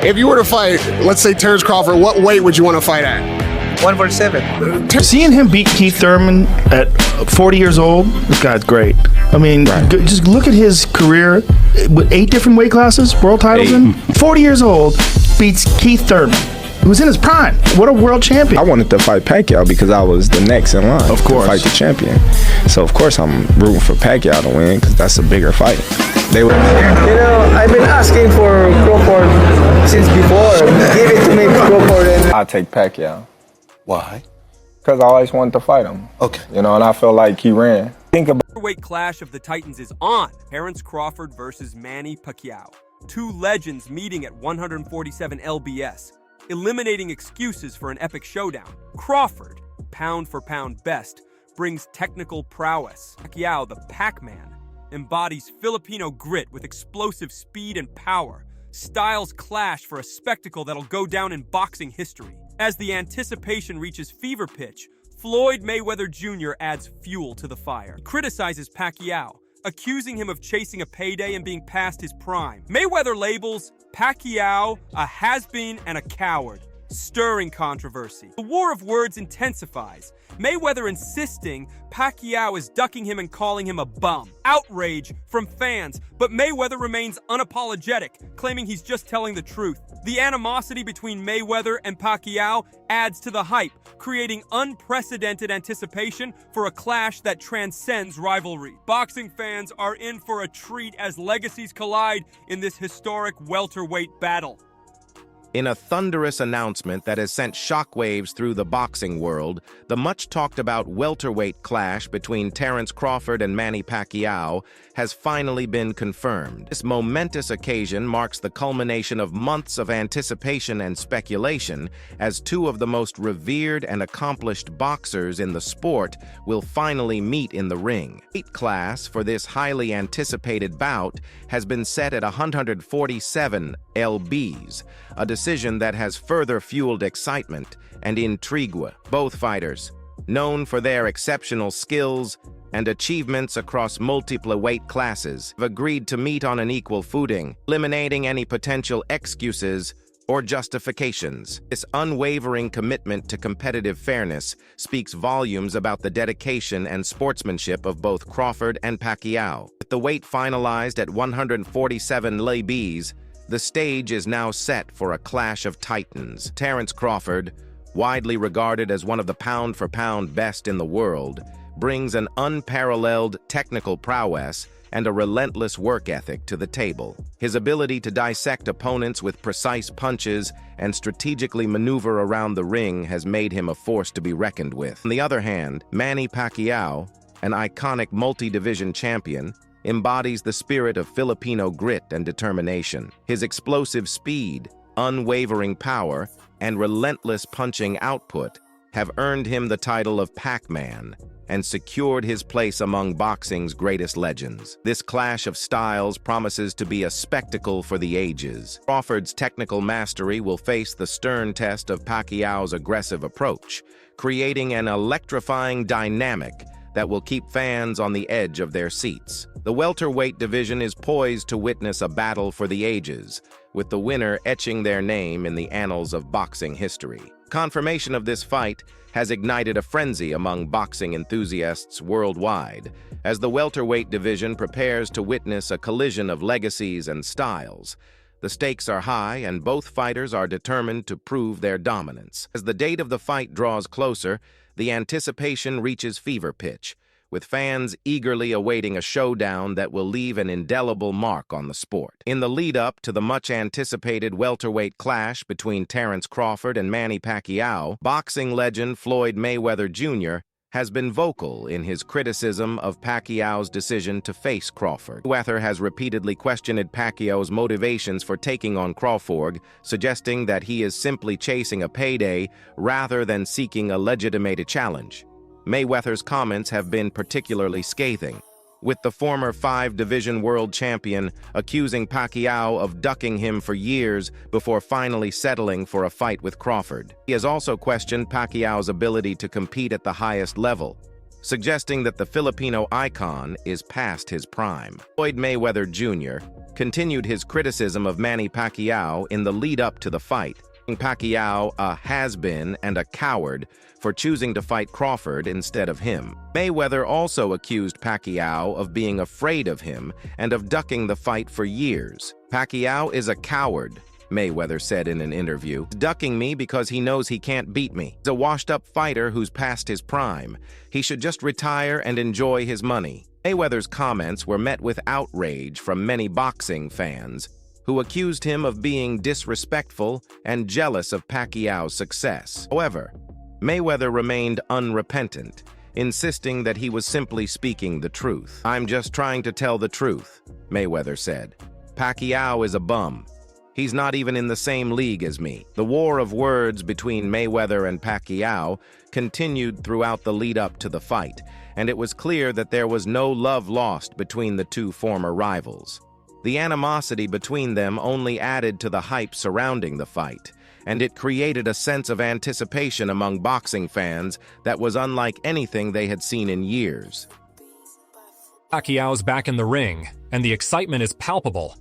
If you were to fight, let's say Terrence Crawford, what weight would you want to fight at? 147. Seeing him beat Keith Thurman at 40 years old, this guy's great. I mean, just look at his career with 8 different weight classes, world titles in. 40 years old, beats Keith Thurman, who was in his prime. What a world champion. I wanted to fight Pacquiao because I was the next in line of course. To fight the champion. So, of course, I'm rooting for Pacquiao to win because that's a bigger fight. They were. I've been asking for Crawford since before. Give it to me, Crawford. I'll take Pacquiao. Why? Because I always wanted to fight him. Okay. And I felt like he ran. Think about Weight clash of the Titans is on. Terrence Crawford versus Manny Pacquiao. 2 legends meeting at 147 lbs, eliminating excuses for an epic showdown. Crawford, pound for pound best, brings technical prowess. Pacquiao, the Pac Man, embodies Filipino grit with explosive speed and power. Styles clash for a spectacle that'll go down in boxing history. As the anticipation reaches fever pitch, Floyd Mayweather Jr. adds fuel to the fire. He criticizes Pacquiao, accusing him of chasing a payday and being past his prime. Mayweather labels Pacquiao a has-been and a coward, stirring controversy. The war of words intensifies, Mayweather insisting Pacquiao is ducking him and calling him a bum. Outrage from fans, but Mayweather remains unapologetic, claiming he's just telling the truth. The animosity between Mayweather and Pacquiao adds to the hype, creating unprecedented anticipation for a clash that transcends rivalry. Boxing fans are in for a treat as legacies collide in this historic welterweight battle. In a thunderous announcement that has sent shockwaves through the boxing world, the much-talked-about welterweight clash between Terrence Crawford and Manny Pacquiao has finally been confirmed. This momentous occasion marks the culmination of months of anticipation and speculation, as 2 of the most revered and accomplished boxers in the sport will finally meet in the ring. The weight class for this highly anticipated bout has been set at 147 lbs, a decision that has further fueled excitement and intrigue. Both fighters, known for their exceptional skills and achievements across multiple weight classes, have agreed to meet on an equal footing, eliminating any potential excuses or justifications. This unwavering commitment to competitive fairness speaks volumes about the dedication and sportsmanship of both Crawford and Pacquiao. With the weight finalized at 147 lbs, the stage is now set for a clash of titans. Terrence Crawford, widely regarded as one of the pound-for-pound best in the world, brings an unparalleled technical prowess and a relentless work ethic to the table. His ability to dissect opponents with precise punches and strategically maneuver around the ring has made him a force to be reckoned with. On the other hand, Manny Pacquiao, an iconic multi-division champion, embodies the spirit of Filipino grit and determination. His explosive speed, unwavering power, and relentless punching output have earned him the title of Pac Man and secured his place among boxing's greatest legends. This clash of styles promises to be a spectacle for the ages. Crawford's technical mastery will face the stern test of Pacquiao's aggressive approach, creating an electrifying dynamic that will keep fans on the edge of their seats. The welterweight division is poised to witness a battle for the ages, with the winner etching their name in the annals of boxing history. Confirmation of this fight has ignited a frenzy among boxing enthusiasts worldwide, as the welterweight division prepares to witness a collision of legacies and styles. The stakes are high, and both fighters are determined to prove their dominance. As the date of the fight draws closer, the anticipation reaches fever pitch, with fans eagerly awaiting a showdown that will leave an indelible mark on the sport. In the lead-up to the much-anticipated welterweight clash between Terrence Crawford and Manny Pacquiao, boxing legend Floyd Mayweather Jr. has been vocal in his criticism of Pacquiao's decision to face Crawford. Mayweather has repeatedly questioned Pacquiao's motivations for taking on Crawford, suggesting that he is simply chasing a payday rather than seeking a legitimate challenge. Mayweather's comments have been particularly scathing, with the former 5-division world champion accusing Pacquiao of ducking him for years before finally settling for a fight with Crawford. He has also questioned Pacquiao's ability to compete at the highest level, suggesting that the Filipino icon is past his prime. Floyd Mayweather Jr., continued his criticism of Manny Pacquiao in the lead-up to the fight, calling Pacquiao a has-been and a coward for choosing to fight Crawford instead of him. Mayweather also accused Pacquiao of being afraid of him and of ducking the fight for years. "Pacquiao is a coward," Mayweather said in an interview, "ducking me because he knows he can't beat me. He's a washed-up fighter who's past his prime. He should just retire and enjoy his money." Mayweather's comments were met with outrage from many boxing fans, who accused him of being disrespectful and jealous of Pacquiao's success. However, Mayweather remained unrepentant, insisting that he was simply speaking the truth. "I'm just trying to tell the truth," Mayweather said. "Pacquiao is a bum. He's not even in the same league as me." The war of words between Mayweather and Pacquiao continued throughout the lead-up to the fight, and it was clear that there was no love lost between the two former rivals. The animosity between them only added to the hype surrounding the fight, and it created a sense of anticipation among boxing fans that was unlike anything they had seen in years. Pacquiao's back in the ring, and the excitement is palpable.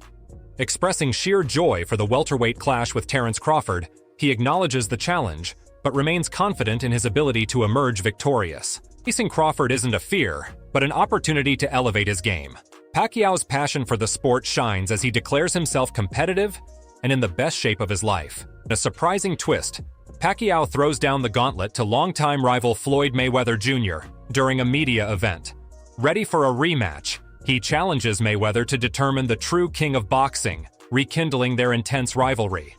Expressing sheer joy for the welterweight clash with Terence Crawford, he acknowledges the challenge, but remains confident in his ability to emerge victorious. Facing Crawford isn't a fear, but an opportunity to elevate his game. Pacquiao's passion for the sport shines as he declares himself competitive and in the best shape of his life. In a surprising twist, Pacquiao throws down the gauntlet to longtime rival Floyd Mayweather Jr. during a media event. Ready for a rematch, he challenges Mayweather to determine the true king of boxing, rekindling their intense rivalry.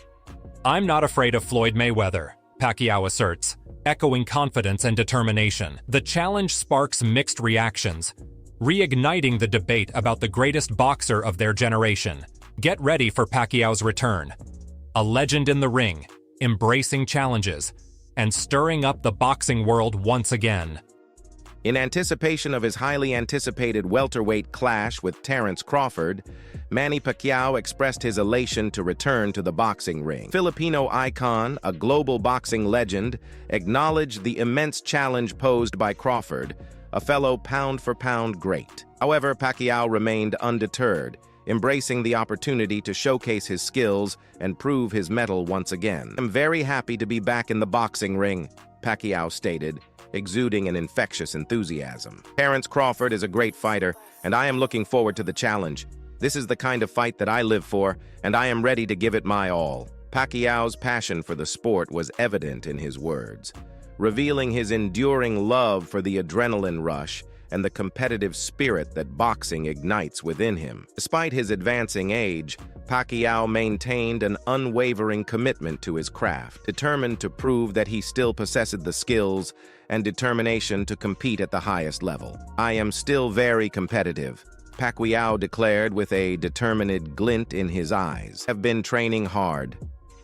"I'm not afraid of Floyd Mayweather," Pacquiao asserts, echoing confidence and determination. The challenge sparks mixed reactions, reigniting the debate about the greatest boxer of their generation. Get ready for Pacquiao's return. A legend in the ring, embracing challenges, and stirring up the boxing world once again. In anticipation of his highly anticipated welterweight clash with Terence Crawford, Manny Pacquiao expressed his elation to return to the boxing ring. Filipino icon, a global boxing legend, acknowledged the immense challenge posed by Crawford, a fellow pound-for-pound great. However, Pacquiao remained undeterred, embracing the opportunity to showcase his skills and prove his mettle once again. "I'm very happy to be back in the boxing ring," Pacquiao stated, exuding an infectious enthusiasm. "Terence Crawford is a great fighter, and I am looking forward to the challenge. This is the kind of fight that I live for, and I am ready to give it my all." Pacquiao's passion for the sport was evident in his words, revealing his enduring love for the adrenaline rush and the competitive spirit that boxing ignites within him. Despite his advancing age, Pacquiao maintained an unwavering commitment to his craft, determined to prove that he still possessed the skills and determination to compete at the highest level. "I am still very competitive," Pacquiao declared with a determined glint in his eyes. "I have been training hard,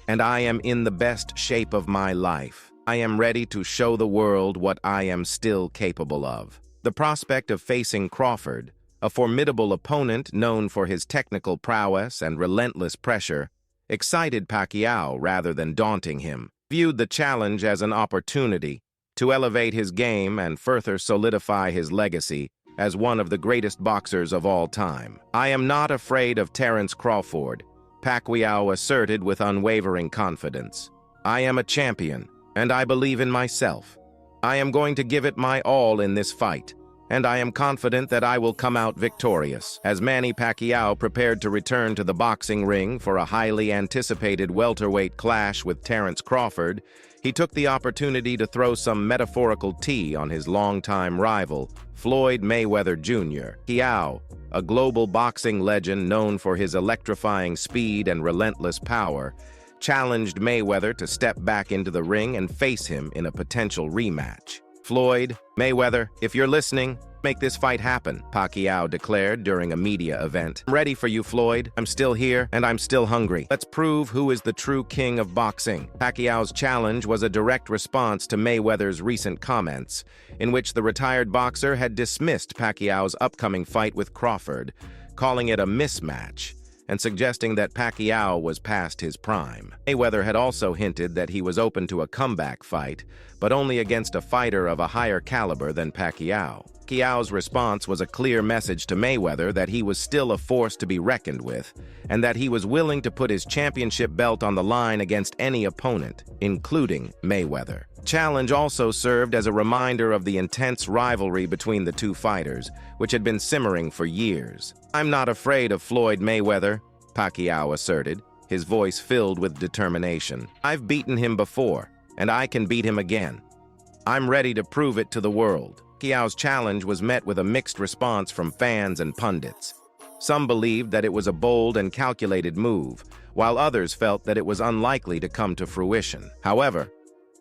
and I am in the best shape of my life. I am ready to show the world what I am still capable of." The prospect of facing Crawford, a formidable opponent known for his technical prowess and relentless pressure, excited Pacquiao rather than daunting him. He viewed the challenge as an opportunity to elevate his game and further solidify his legacy as one of the greatest boxers of all time. "I am not afraid of Terence Crawford," Pacquiao asserted with unwavering confidence. "I am a champion, and I believe in myself. I am going to give it my all in this fight, and I am confident that I will come out victorious." As Manny Pacquiao prepared to return to the boxing ring for a highly anticipated welterweight clash with Terence Crawford, he took the opportunity to throw some metaphorical tea on his longtime rival, Floyd Mayweather Jr. Pacquiao, a global boxing legend known for his electrifying speed and relentless power, challenged Mayweather to step back into the ring and face him in a potential rematch. "Floyd, Mayweather, if you're listening, make this fight happen," Pacquiao declared during a media event. "I'm ready for you, Floyd. I'm still here, and I'm still hungry. Let's prove who is the true king of boxing." Pacquiao's challenge was a direct response to Mayweather's recent comments, in which the retired boxer had dismissed Pacquiao's upcoming fight with Crawford, calling it a mismatch, and suggesting that Pacquiao was past his prime. Mayweather had also hinted that he was open to a comeback fight, but only against a fighter of a higher caliber than Pacquiao. Pacquiao's response was a clear message to Mayweather that he was still a force to be reckoned with, and that he was willing to put his championship belt on the line against any opponent, including Mayweather. The challenge also served as a reminder of the intense rivalry between the two fighters, which had been simmering for years. "I'm not afraid of Floyd Mayweather," Pacquiao asserted, his voice filled with determination. "I've beaten him before, and I can beat him again. I'm ready to prove it to the world." Pacquiao's challenge was met with a mixed response from fans and pundits. Some believed that it was a bold and calculated move, while others felt that it was unlikely to come to fruition. However,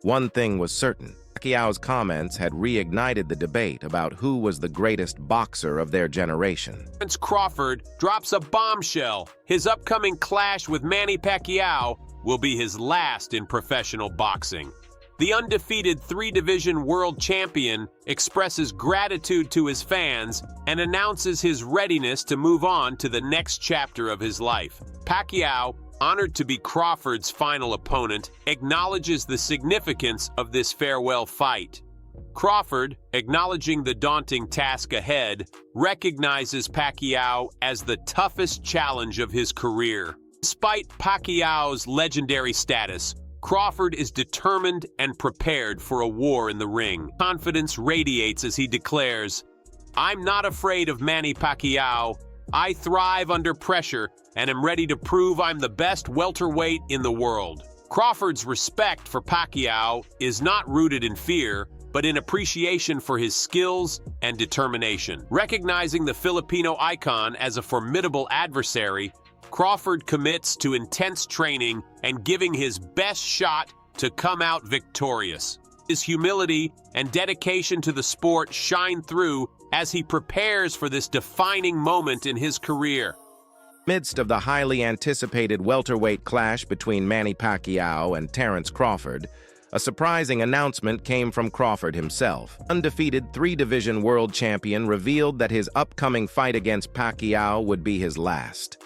one thing was certain. Pacquiao's comments had reignited the debate about who was the greatest boxer of their generation. Terence Crawford drops a bombshell. His upcoming clash with Manny Pacquiao will be his last in professional boxing. The undefeated three-division world champion expresses gratitude to his fans and announces his readiness to move on to the next chapter of his life. Pacquiao, honored to be Crawford's final opponent, acknowledges the significance of this farewell fight. Crawford, acknowledging the daunting task ahead, recognizes Pacquiao as the toughest challenge of his career. Despite Pacquiao's legendary status, Crawford is determined and prepared for a war in the ring. Confidence radiates as he declares, "I'm not afraid of Manny Pacquiao. I thrive under pressure and am ready to prove I'm the best welterweight in the world." Crawford's respect for Pacquiao is not rooted in fear, but in appreciation for his skills and determination. Recognizing the Filipino icon as a formidable adversary, Crawford commits to intense training and giving his best shot to come out victorious. His humility and dedication to the sport shine through as he prepares for this defining moment in his career. Midst of the highly anticipated welterweight clash between Manny Pacquiao and Terence Crawford, a surprising announcement came from Crawford himself. Undefeated three-division world champion revealed that his upcoming fight against Pacquiao would be his last,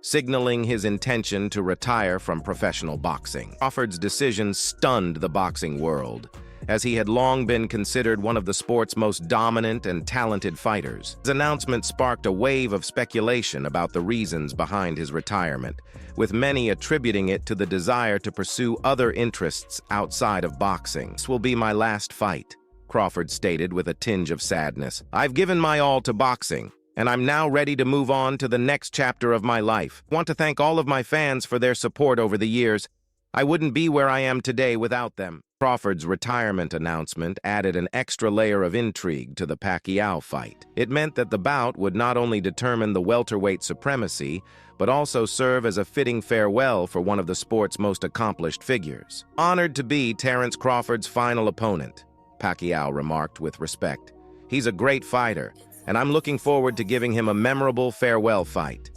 signaling his intention to retire from professional boxing. Crawford's decision stunned the boxing world, as he had long been considered one of the sport's most dominant and talented fighters. His announcement sparked a wave of speculation about the reasons behind his retirement, with many attributing it to the desire to pursue other interests outside of boxing. "This will be my last fight," Crawford stated with a tinge of sadness. "I've given my all to boxing, and I'm now ready to move on to the next chapter of my life. I want to thank all of my fans for their support over the years. I wouldn't be where I am today without them." Crawford's retirement announcement added an extra layer of intrigue to the Pacquiao fight. It meant that the bout would not only determine the welterweight supremacy, but also serve as a fitting farewell for one of the sport's most accomplished figures. "Honored to be Terence Crawford's final opponent," Pacquiao remarked with respect. "He's a great fighter, and I'm looking forward to giving him a memorable farewell fight."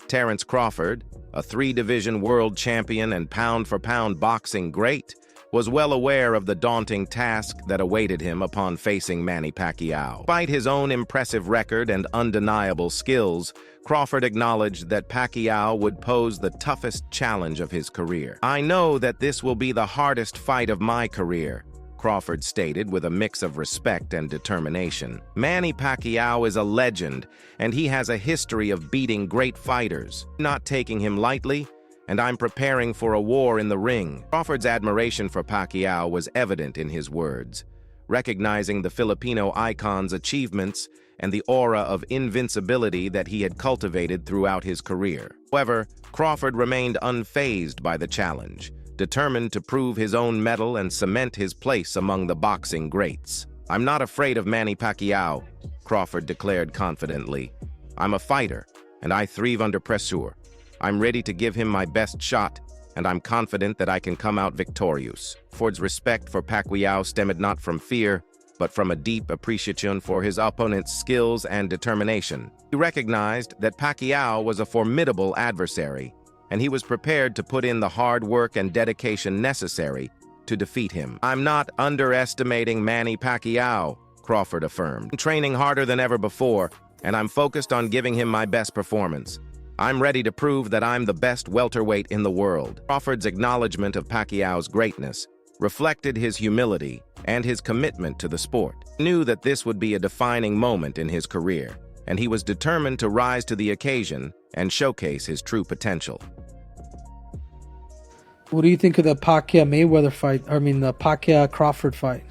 Terence Crawford, a three-division world champion and pound-for-pound boxing great, was well aware of the daunting task that awaited him upon facing Manny Pacquiao. Despite his own impressive record and undeniable skills, Crawford acknowledged that Pacquiao would pose the toughest challenge of his career. "I know that this will be the hardest fight of my career," Crawford stated with a mix of respect and determination. "Manny Pacquiao is a legend, and he has a history of beating great fighters. I'm not taking him lightly, and I'm preparing for a war in the ring." Crawford's admiration for Pacquiao was evident in his words, recognizing the Filipino icon's achievements and the aura of invincibility that he had cultivated throughout his career. However, Crawford remained unfazed by the challenge, determined to prove his own mettle and cement his place among the boxing greats. "I'm not afraid of Manny Pacquiao," Crawford declared confidently. "I'm a fighter, and I thrive under pressure. I'm ready to give him my best shot, and I'm confident that I can come out victorious." Ford's respect for Pacquiao stemmed not from fear, but from a deep appreciation for his opponent's skills and determination. He recognized that Pacquiao was a formidable adversary, and he was prepared to put in the hard work and dedication necessary to defeat him. "I'm not underestimating Manny Pacquiao," Crawford affirmed. "I'm training harder than ever before, and I'm focused on giving him my best performance. I'm ready to prove that I'm the best welterweight in the world. Crawford's acknowledgement of Pacquiao's greatness reflected his humility and his commitment to the sport. He knew that this would be a defining moment in his career, and he was determined to rise to the occasion and showcase his true potential. What do you think of the Pacquiao-Mayweather fight? I mean, the Pacquiao-Crawford fight.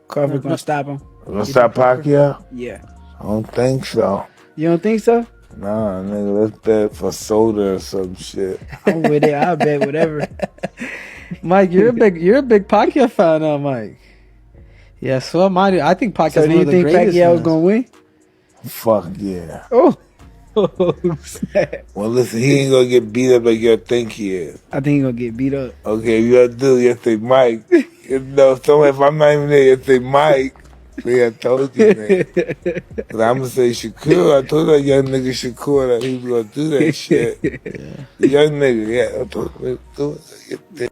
Crawford gonna stop him. Gonna stop Pacquiao? Yeah. I don't think so. You don't think so? Nah, nigga, let's bet for soda or some shit. I'm with it. I'll bet whatever. Mike, you're a big Pacquiao fan now, Mike. Yeah, so am I. I think Pacquiao's So do one you of the think greatest. Pacquiao's gonna win? Fuck yeah. Oh. Well, listen, he ain't gonna get beat up like you think he is. I think he's gonna get beat up. Okay, if you gotta do, you have to say Mike. No, if I'm not even there, you have to say Mike. See, I told you, man. But I'm gonna say Shakur. I told that young nigga Shakur that he was gonna do that shit. The young nigga, yeah. I told him to do it.